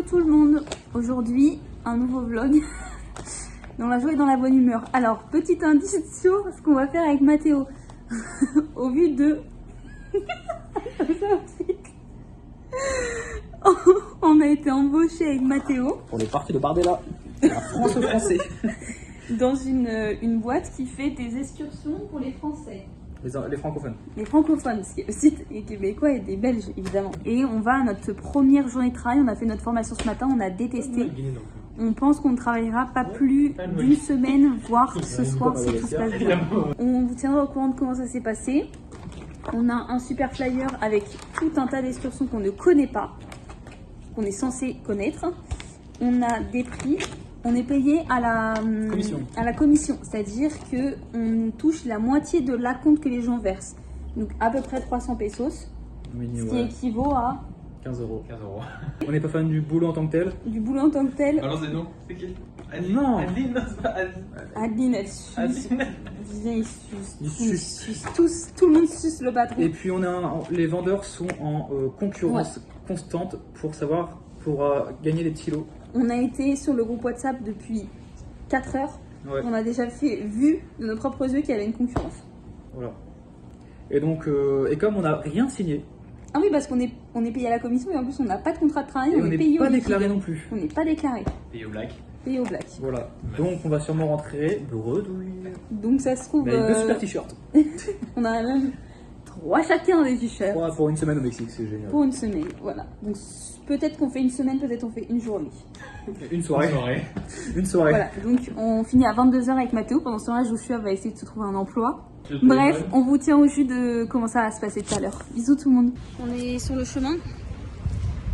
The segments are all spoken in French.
tout le monde. Aujourd'hui, un nouveau vlog dans la joie et dans la bonne humeur. Alors, petit indice sur ce qu'on va faire avec Mathéo. Au vu de... On a été embauché avec Mathéo. On est parti de Bardella, la France français. Dans une boîte qui fait des excursions pour les Français. Les francophones. Les francophones, ce qui est aussi des Québécois et des Belges, évidemment. Et on va à notre première journée de travail. On a fait notre formation ce matin, on a détesté. On pense qu'on ne travaillera pas plus d'une semaine, voire ce soir si tout se passe bien. On vous tiendra au courant de comment ça s'est passé. On a un super flyer avec tout un tas d'excursions qu'on ne connaît pas, qu'on est censé connaître. On a des prix. On est payé à la commission, c'est-à-dire qu'on touche la moitié de l'acompte que les gens versent. Donc à peu près 300 pesos, ce qui équivaut à 15 euros. On n'est pas fan du boulot en tant que tel. Du boulot en tant que tel. Balance des noms, c'est qui? Adeline. Non. Adeline, non, c'est pas Adeline. Adeline, elle suce. Ils sucent. Tout le monde suce le patron. Et puis les vendeurs sont en concurrence constante pour gagner des petits lots. On a été sur le groupe WhatsApp depuis 4 heures. Ouais. On a déjà vu de nos propres yeux qu'il y avait une concurrence. Voilà. Et donc, et comme on n'a rien signé, Ah oui, parce qu'on est payé à la commission et en plus on n'a pas de contrat de travail. et on est n'est payé pas au déclaré liquide. non plus. On n'est pas déclaré. Et au black. Payé au black. Voilà. Donc on va sûrement rentrer bredouille. Donc ça se trouve. Mais deux super t-shirts. On a même 3 chacun des t-shirts. 3 pour une semaine au Mexique, c'est génial. Pour une semaine, voilà. Donc peut-être qu'on fait une semaine, peut-être on fait une journée. Une soirée. Une soirée. Voilà, donc on finit à 22h avec Mathéo. Pendant ce temps-là, Joshua va essayer de se trouver un emploi. Bref, on vous tient au jus de comment ça va se passer tout à l'heure. Bisous tout le monde. On est sur le chemin.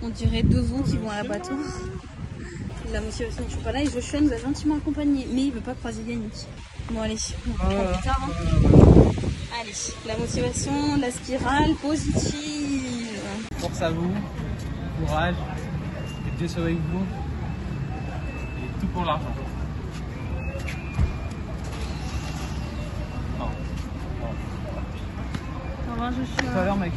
On dirait 2 vents qui vont à l'abattoir. La motivation n'est toujours pas là et Joshua nous a gentiment accompagnés. Mais il veut pas croiser Yannick. Bon allez, on reprend plus tard. Allez, la motivation, la spirale positive. Force à vous, courage, que Dieu soit avec vous. Et tout pour l'argent. Au revoir Joshua. Tout à l'heure, mec.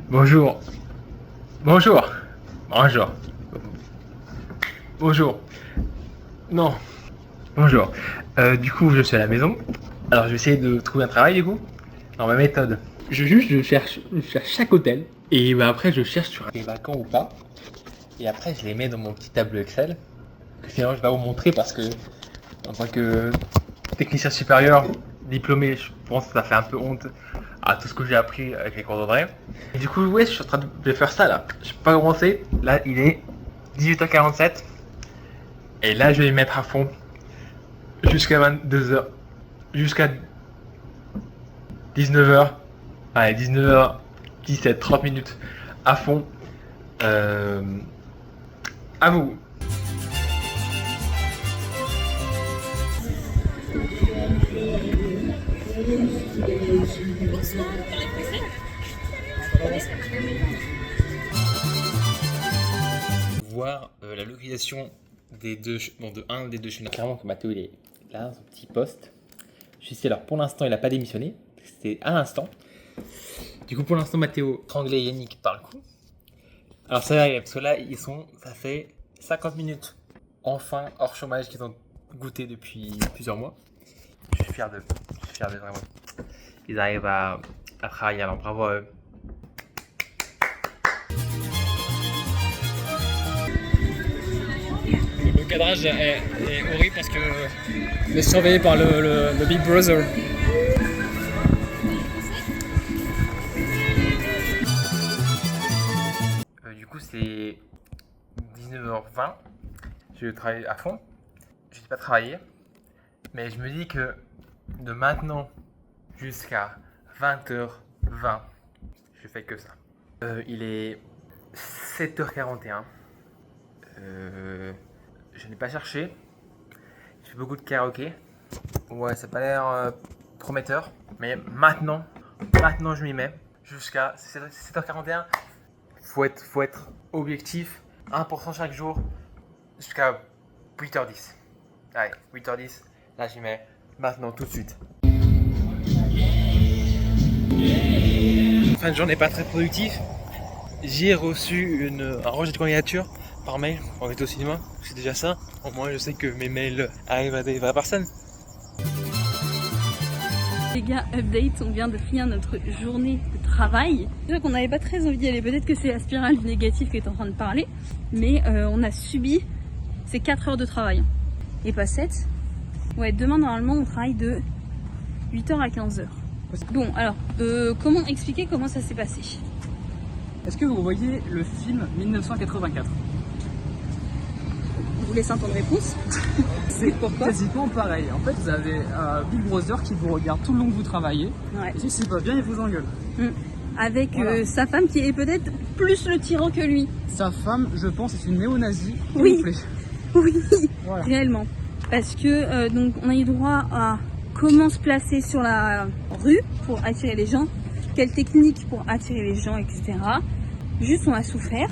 Bonjour. Bonjour. Bonjour. Bonjour. Non. Bonjour. Du coup, je suis à la maison. Alors, je vais essayer de trouver un travail, du coup. Dans ma méthode. Je cherche chaque hôtel. Et bah, après, je cherche sur des vacants ou pas. Et après, je les mets dans mon petit tableau Excel. Que finalement, je vais vous montrer parce que, en tant que technicien supérieur, diplômé, je pense que ça fait un peu honte à tout ce que j'ai appris avec les cours d'André. Et du coup, ouais, je suis en train de faire ça là. Je peux pas commencer. Là, il est 18h47. Et là, je vais y mettre à fond jusqu'à 22h. Jusqu'à 19h. Allez, 19h17, 30 minutes à fond. À vous. Voir la localisation de un des deux chaînes. Clairement que Mathéo il est là, son petit poste. Je suis ici, alors pour l'instant il n'a pas démissionné, c'était à l'instant. Du coup pour l'instant Mathéo, Tranglé et Yannick par le coup. Alors ça arrive parce que là ça fait 50 minutes enfin hors chômage qu'ils ont goûté depuis plusieurs mois. Je suis fier d'eux vraiment. Ils arrivent à travailler, alors bravo à eux. Le cadrage est horrible parce que on est surveillé par le Big Brother. Du coup c'est 19h20. Je travaille à fond. Je n'ai pas travaillé. Mais je me dis que de maintenant jusqu'à 20h20, je fais que ça. Il est 7h41. Je n'ai pas cherché. J'ai beaucoup de karaoké. Ouais, ça n'a pas l'air prometteur. Mais maintenant je m'y mets. Jusqu'à 7h41. faut être objectif, 1% chaque jour, jusqu'à 8h10. Allez, 8h10, là j'y mets maintenant tout de suite. Fin de journée pas très productif. J'ai reçu un rejet de candidature par mail pour inviter au cinéma. C'est déjà ça. Au moins je sais que mes mails arrivent à des vraies personnes. Les gars, update, on vient de finir notre journée de travail. C'est vrai qu'on n'avait pas très envie d'y aller, peut-être que c'est la spirale du négatif qui est en train de parler, mais on a subi ces 4 heures de travail. Et pas 7. Ouais, demain normalement on travaille de 8h à 15h. Bon, alors, comment expliquer comment ça s'est passé? Est-ce que vous voyez le film 1984? Je vous laisse un temps de réponse. C'est Pourquoi? quasiment pareil. En fait, vous avez Big Brother qui vous regarde tout le long que vous travaillez. Ouais. Et si c'est pas bien, il vous engueule. Avec Voilà. sa femme qui est peut-être plus le tyran que lui. Sa femme, je pense, est une néo-nazie. Oui. camouflée. Oui, Voilà. réellement. Parce que donc on a eu droit à comment se placer sur la rue pour attirer les gens, quelle technique pour attirer les gens, etc. Juste on a souffert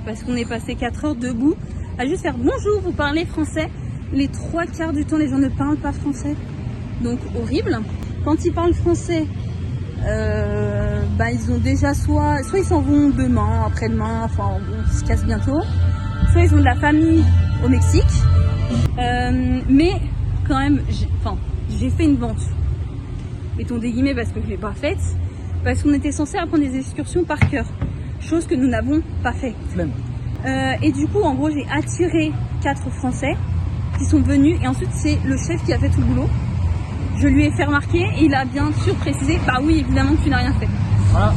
parce qu'on est passé 4 heures debout à juste faire bonjour, vous parlez français. Les 3/4 du temps les gens ne parlent pas français. Donc horrible. Quand ils parlent français, ils ont déjà soit ils s'en vont demain, après-demain, enfin on se casse bientôt. Soit ils ont de la famille au Mexique. Mais quand même, j'ai fait une vente. Mettons des guillemets parce que je ne l'ai pas faite. Parce qu'on était censé apprendre des excursions par cœur. Chose que nous n'avons pas fait. Flemme. Et du coup, en gros, j'ai attiré 4 Français qui sont venus. Et ensuite, c'est le chef qui a fait tout le boulot. Je lui ai fait remarquer et il a bien sûr précisé, bah oui, évidemment que tu n'as rien fait. Voilà.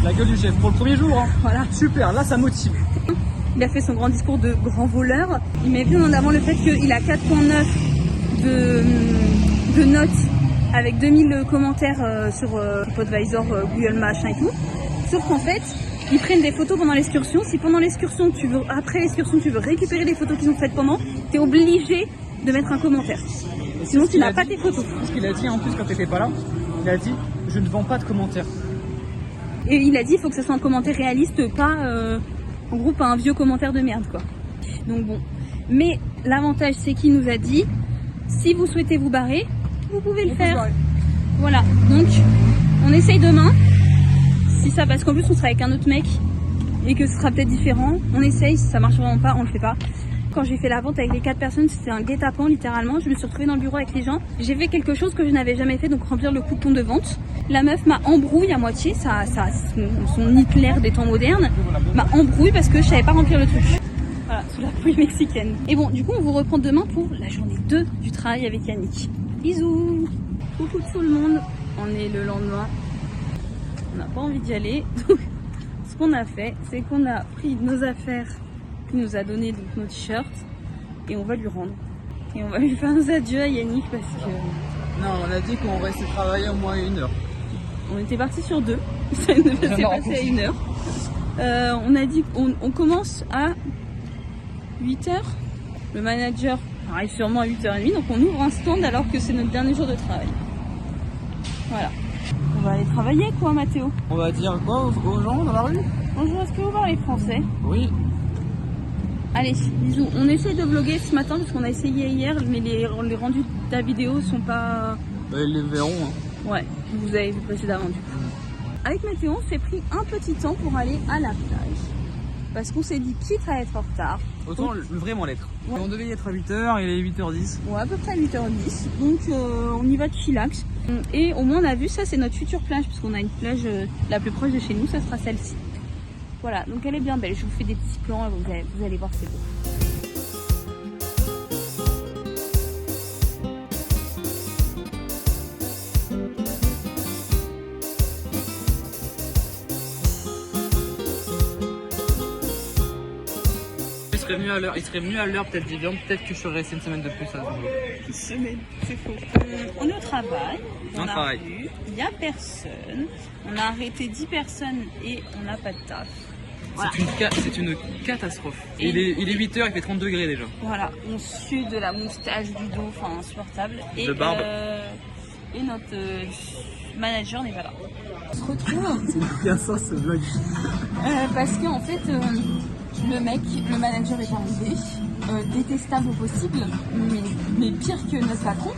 La gueule du chef pour le premier jour. Hein. Voilà. Super, là ça motive. Il a fait son grand discours de grand voleur. Il met bien en avant le fait qu'il a 4.9 de notes avec 2000 commentaires sur TripAdvisor, Google machin et tout. Sauf qu'en fait, ils prennent des photos pendant l'excursion. Si pendant l'excursion, après l'excursion, tu veux récupérer les photos qu'ils ont faites pendant, tu es obligé de mettre un commentaire. Sinon, tu n'as pas tes photos. Ce qu'il a dit en plus quand t'étais pas là, il a dit je ne vends pas de commentaires. Et il a dit il faut que ce soit un commentaire réaliste, pas en gros pas un vieux commentaire de merde quoi. Donc bon. Mais l'avantage c'est qu'il nous a dit si vous souhaitez vous barrer, vous pouvez le faire. Voilà. Donc on essaye demain. Si ça, parce qu'en plus on sera avec un autre mec et que ce sera peut-être différent. On essaye, si ça marche vraiment pas, on le fait pas. Quand j'ai fait la vente avec les 4 personnes, c'était un guet-apens littéralement. Je me suis retrouvée dans le bureau avec les gens. J'ai fait quelque chose que je n'avais jamais fait, donc remplir le coupon de vente. La meuf m'a embrouille à moitié, son Hitler des temps modernes m'a embrouille parce que je savais pas remplir le truc. Voilà, sous la pluie mexicaine. Et bon, du coup, on vous reprend demain pour la journée 2 du travail avec Yannick. Bisous. Coucou tout le monde. On est le lendemain. On n'a pas envie d'y aller. Donc, ce qu'on a fait, c'est qu'on a pris nos affaires qu'il nous a donné, donc nos t-shirts, et on va lui rendre. Et on va lui faire nos adieux à Yannick parce que... Non, on a dit qu'on restait travailler au moins 1 heure. On était parti sur 2. Ça nous s'est passé à 1 heure. On a dit qu'on commence à 8h. Le manager arrive sûrement à 8h30, donc on ouvre un stand alors que c'est notre dernier jour de travail. Voilà. On va aller travailler quoi, Mathéo? On va dire quoi aux gens dans la rue? Bonjour, est-ce que vous parlez français? Oui. Allez, bisous. On essaye de vlogger ce matin parce qu'on a essayé hier, mais les rendus de la vidéo sont pas... Ils les verront. Hein. Ouais, vous avez vu précédemment du coup. Avec Mathéo, on s'est pris un petit temps pour aller à la plage. Parce qu'on s'est dit, quitte à être en retard. Autant vraiment l'être. Ouais. On devait y être à 8h, il est 8h10. Ouais, à peu près à 8h10. Donc on y va de chillax. Et au moins on a vu, ça c'est notre future plage. Parce qu'on a une plage la plus proche de chez nous, ça sera celle-ci. Voilà, donc elle est bien belle. Je vous fais des petits plans, vous allez voir, c'est beau. Il serait venu à l'heure peut-être d'hiver, peut-être que je serais resté une semaine de plus à ce boulot. Une semaine, c'est faux. On est au travail, On travaille. il n'y a personne, on a arrêté 10 personnes et on n'a pas de taf. Voilà. C'est une catastrophe. Et il est 8h, il fait 30 degrés déjà. Voilà, on sue de la moustache, du dos, enfin insupportable. Et, De barbe. Et notre manager n'est pas là. On se retrouve C'est bien ça ce vlog. parce qu'en fait, le manager est arrivé, détestable au possible, mais pire que notre patron.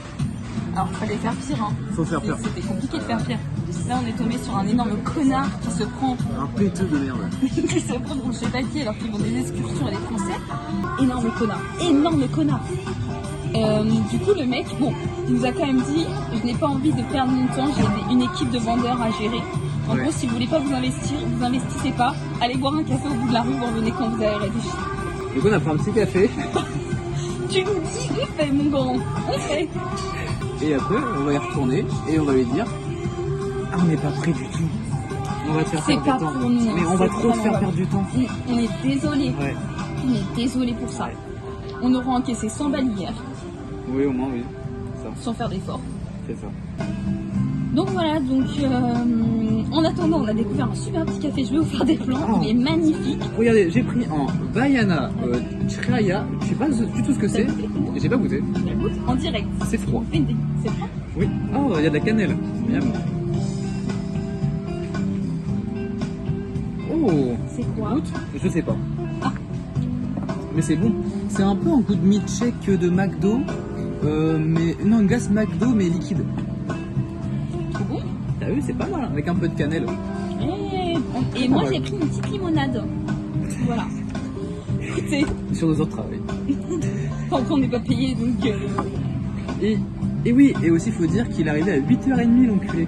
Alors, il fallait faire pire, hein. Faut faire pire. C'était compliqué de faire pire. Là, on est tombé sur un énorme connard qui se prend Un péteux de merde. qui se prend pour je sais pas qui alors qu'ils vont des excursions à des Français. Énorme connard. Du coup, le mec, bon, il nous a quand même dit, je n'ai pas envie de perdre mon temps, j'ai une équipe de vendeurs à gérer. En gros, si vous voulez pas vous investir, vous investissez pas. Allez boire un café au bout de la rue, vous revenez quand vous avez réfléchi. Du coup, on a pris un petit café. Tu nous dis, on fait, mon grand, on fait. Et après, on va y retourner et on va lui dire ah, on n'est pas prêt du tout. On va te faire C'est perdre pas du temps. pour nous, Mais on c'est va trop te vraiment faire pas. perdre du temps. On est désolé. Ouais. On est désolé pour ça. On aura encaissé 100 balles hier, Oui, au moins, oui. Ça, sans faire d'efforts. c'est ça. Donc voilà, en attendant, on a découvert un super petit café. Je vais vous faire des plans, Oh. il est magnifique. Regardez, j'ai pris un Bayana Chiraya. Je sais pas du tout ce que c'est. Et j'ai pas goûté. En direct. C'est froid. C'est froid. Oui. Oh, il y a de la cannelle. Miam. Oh. C'est quoi? Goûte? Je sais pas. Ah. Mais c'est bon. C'est un peu un goût de milkshake de McDo. Mais non, une glace McDo mais liquide. Trop bon. T'as vu, c'est pas mal avec un peu de cannelle. Et moi j'ai pris une petite limonade. Voilà. Écoutez, Sur 2 heures de travail. tant qu'on n'est pas payé donc. Et oui, et aussi il faut dire qu'il est arrivé à 8h30 l'enculé.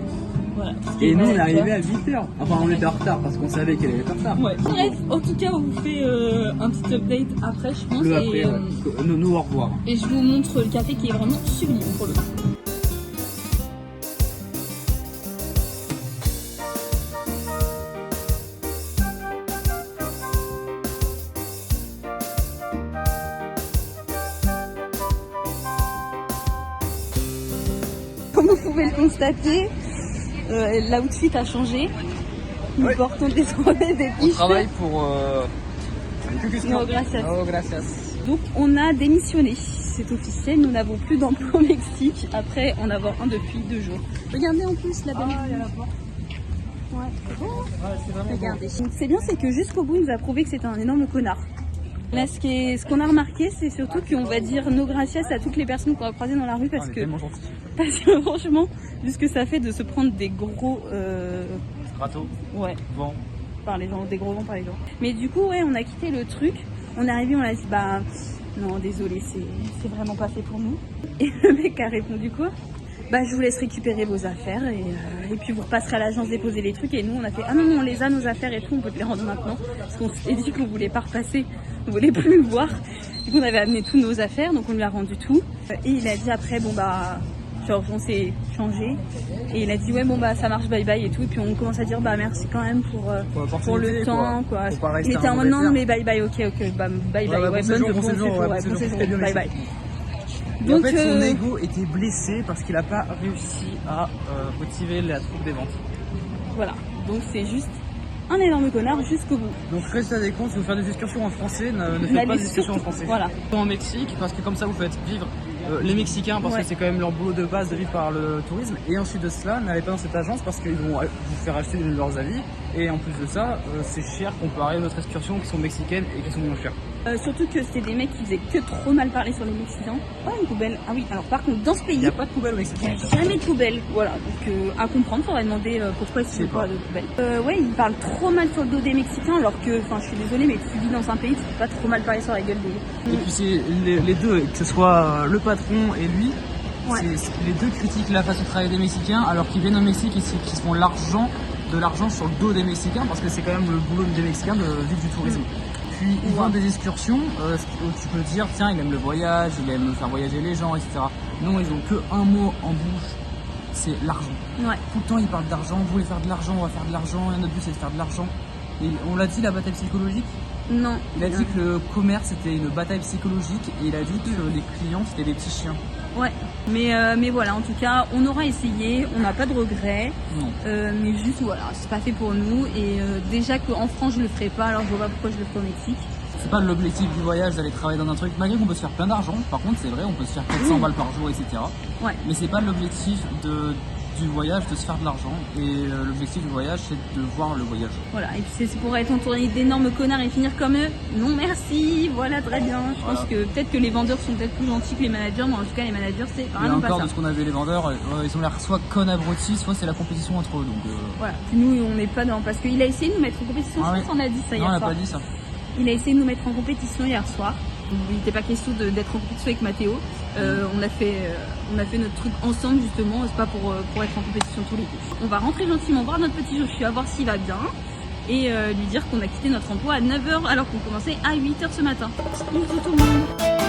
Voilà. Et nous on est arrivé à 8h. Enfin on était en retard parce qu'on savait qu'elle allait être en retard. Ouais. Bref, en tout cas, on vous fait un petit update après, je pense. Le et, après, ouais. Nous au revoir. et je vous montre le café qui est vraiment sublime pour le coup. Comme vous pouvez le constater, l'outfit a changé. Nous Ouais. portons désormais des On t-shirts. travaille pour... No, gracias. Oh, gracias. Donc on a démissionné, c'est officiel, nous n'avons plus d'emploi au Mexique après en avoir un depuis 2 jours. Regardez en plus la belle. il y a la porte. Ouais, c'est bon. Ouais, c'est vraiment Regardez. Donc, c'est bien, c'est que jusqu'au bout il nous a prouvé que c'était un énorme connard. Là ce qu'on a remarqué c'est surtout qu'on va dire no gracias à toutes les personnes qu'on va croiser dans la rue parce que franchement, vu ce que ça fait de se prendre des gros Râteau, ouais, vent. par les gens, des gros vents par les gens. Mais du coup ouais, on a quitté le truc, on est arrivé, on a dit bah non désolé, c'est vraiment pas fait pour nous. Et le mec a répondu quoi? Bah je vous laisse récupérer vos affaires et puis vous repasserez à l'agence déposer les trucs. Et nous on a fait ah non on les a nos affaires et tout, on peut te les rendre maintenant parce qu'on s'est dit qu'on voulait pas repasser, on voulait plus le voir. Du coup on avait amené tous nos affaires donc on lui a rendu tout et il a dit après bon bah genre on s'est changé et il a dit ouais bon bah ça marche bye bye et tout et puis on commence à dire bah merci quand même pour le temps quoi. Il était en mode non mais bye bye ok bah bye bye ouais, bonne séjour bye bye. Donc, en fait, son ego était blessé parce qu'il n'a pas réussi à motiver la troupe des ventes. Voilà, donc c'est juste un énorme connard jusqu'au bout. Donc, résultat des comptes, si vous faites des excursions en français, ne faites pas des excursions en français. Voilà. En Mexique, parce que comme ça, vous faites vivre les Mexicains, parce que c'est quand même leur boulot de base de vivre par le tourisme. Et ensuite de cela, n'allez pas dans cette agence parce qu'ils vont vous faire acheter de leurs avis. Et en plus de ça, c'est cher comparé aux autres excursions qui sont mexicaines et qui sont moins chères. Surtout que c'était des mecs qui faisaient que trop mal parler sur les Mexicains. Pas une poubelle. Ah oui, alors par contre, dans ce pays, Il n'y a pas de poubelle au Mexique. il n'y a jamais de poubelle. Voilà, donc à comprendre, faudrait demander pourquoi il n'y a pas de poubelle. Ouais, ils parlent trop mal sur le dos des Mexicains, alors que, enfin, je suis désolée, mais tu vis dans un pays, tu peux pas trop mal parler sur la gueule des. Et puis c'est les deux, que ce soit le patron et lui, Ouais. les deux critiquent la façon de travailler des Mexicains alors qu'ils viennent au Mexique et qu'ils se font de l'argent sur le dos des Mexicains parce que c'est quand même le boulot des Mexicains de vivre du tourisme. Puis ils vendent des excursions, tu peux dire tiens il aime le voyage, il aime faire voyager les gens, etc. Non, ils ont que un mot en bouche, c'est l'argent. Ouais. Tout le temps ils parlent d'argent, vous voulez faire de l'argent, on va faire de l'argent, et notre but c'est de faire de l'argent. Et on l'a dit la bataille psychologique. Non. Il a dit que le commerce c'était une bataille psychologique et il a dit que les clients c'était des petits chiens. Ouais. Mais voilà, en tout cas, on aura essayé, on n'a pas de regrets. Non. Mais juste voilà, c'est pas fait pour nous. Et déjà qu'en France je le ferai pas, alors je vois pas pourquoi je le ferai au Mexique. C'est pas l'objectif du voyage d'aller travailler dans un truc, malgré qu'on peut se faire plein d'argent. Par contre, c'est vrai, on peut se faire 400 balles par jour, etc. Ouais. Mais c'est pas l'objectif du du voyage de se faire de l'argent. Et l'objectif du voyage, c'est de voir le voyage. Voilà, et puis c'est pour être entouré d'énormes connards et finir comme eux. Non merci, voilà, très bien. Je pense que peut-être que les vendeurs sont peut-être plus gentils que les managers, mais en tout cas les managers c'est Et vraiment pas encore ça. de ce qu'on avait les vendeurs, ils ont l'air soit con abrutis, soit c'est la compétition entre eux. Donc, Voilà, puis nous on n'est pas dans... Parce qu'il a essayé de nous mettre en compétition, je pense qu'on a dit ça non, on hier n'a soir. pas dit ça. Il a essayé de nous mettre en compétition hier soir. Il n'était pas question d'être en compétition avec Mathéo. On a fait notre truc ensemble justement, c'est pas pour être en compétition tous les deux. On va rentrer gentiment voir notre petit Joshua, voir s'il va bien. Et lui dire qu'on a quitté notre emploi à 9h alors qu'on commençait à 8h ce matin. Bisous tout le monde.